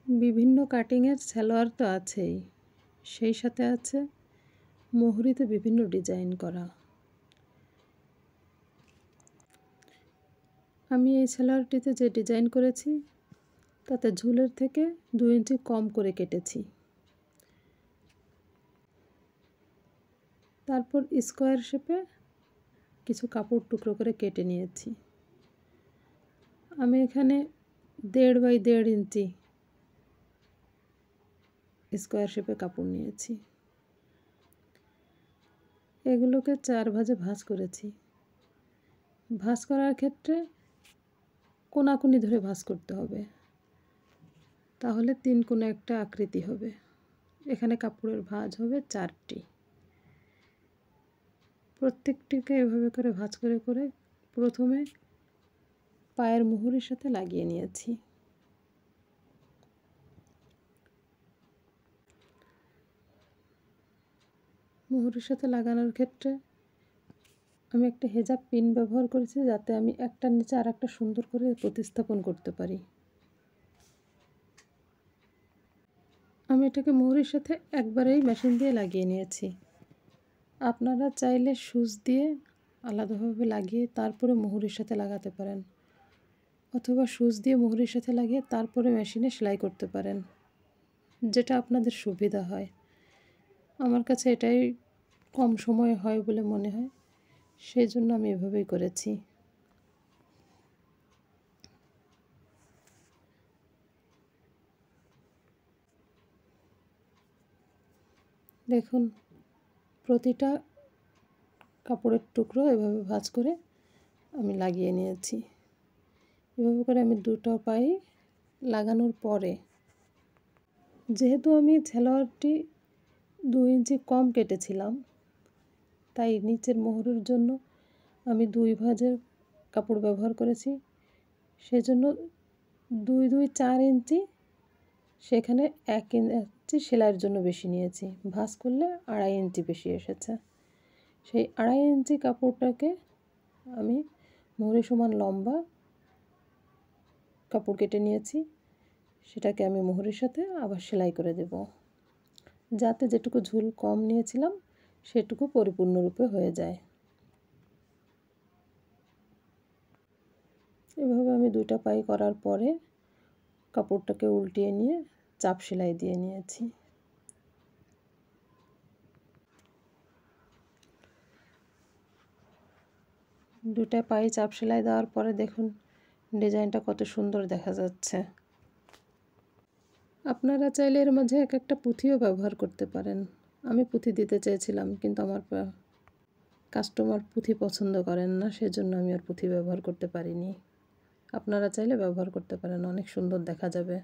বিভিন্ন কাটিংয়ের সালোয়ার তো আছেই, সেই সাথে আছে মোহরিতে বিভিন্ন ডিজাইন করা। আমি এই সালোয়ারটিতে যে ডিজাইন করেছি তাতে ঝুলের থেকে 2 ইঞ্চি কম করে কেটেছি। তারপর স্কোয়ার শেপে কিছু কাপড় টুকরো করে কেটে নিয়েছি। আমি এখানে 1.5 বাই 1.5 ইঞ্চি স্কোয়ার শেপে কাপড় নিয়েছি। এগুলোকে 4 ভাঁজে ভাঁজ করেছি। ভাঁজ করার ক্ষেত্রে কোনাকুনি ধরে ভাঁজ করতে হবে, তাহলে 3 কোণে একটা আকৃতি হবে। এখানে কাপড়ের ভাঁজ হবে 4টি। প্রত্যেকটিকে এভাবে করে ভাঁজ করে করে প্রথমে পায়ের মুহুরির সাথে লাগিয়ে নিয়েছি। মুহুরির সাথে লাগানোর ক্ষেত্রে আমি একটা হেজাব পিন ব্যবহার করেছি, যাতে আমি একটার নিচে আর একটা সুন্দর করে প্রতিস্থাপন করতে পারি। আমি এটাকে মুহুরির সাথে একবারেই মেশিন দিয়ে লাগিয়ে নিয়েছি। আপনারা চাইলে সুচ দিয়ে আলাদাভাবে লাগিয়ে তারপরে মুহুরির সাথে লাগাতে পারেন, অথবা সুচ দিয়ে মুহুরির সাথে লাগিয়ে তারপরে মেশিনে সেলাই করতে পারেন, যেটা আপনাদের সুবিধা হয়। আমার কাছে এটাই কম সময়ে হয় বলে মনে হয়, সেই জন্য আমি এভাবেই করেছি। দেখুন, প্রতিটা কাপড়ের টুকরো এভাবে ভাঁজ করে আমি লাগিয়ে নিয়েছি। এভাবে করে আমি দুটো পায়ে লাগানোর পরে, যেহেতু আমি সালোয়ারটি 2 ইঞ্চি কম কেটেছিলাম, তাই নিচের মোহরের জন্য আমি 2 ভাঁজের কাপড় ব্যবহার করেছি। সেজন্য 2 2 4 ইঞ্চি, সেখানে 1 ইঞ্চি সেলাইয়ের জন্য বেশি নিয়েছি। ভাঁজ করলে 2.5 ইঞ্চি বেশি এসেছে। সেই 2.5 ইঞ্চি কাপড়টাকে আমি মোহরি সমান লম্বা কাপড় কেটে নিয়েছি। সেটাকে আমি মোহরির সাথে আবার সেলাই করে দেব, যাতে যেটুকু ঝুল কম নিয়েছিলাম সেটুকু পরিপূর্ণরূপে হয়ে যায়। এভাবে আমি 2টা পাই করার পরে কাপড়টাকে উল্টিয়ে নিয়ে চাপ সেলাই দিয়ে নিয়েছি। দুটা পায়ে চাপ সেলাই দেওয়ার পরে দেখুন ডিজাইনটা কত সুন্দর দেখা যাচ্ছে। আপনারা চাইলে এর মাঝে এক একটা পুঁথিও ব্যবহার করতে পারেন। আমি পুঁথি দিতে চেয়েছিলাম, কিন্তু আমার কাস্টমার পুঁথি পছন্দ করেন না, সেজন্য আমি আর পুঁথি ব্যবহার করতে পারিনি। আপনারা চাইলে ব্যবহার করতে পারেন, অনেক সুন্দর দেখা যাবে।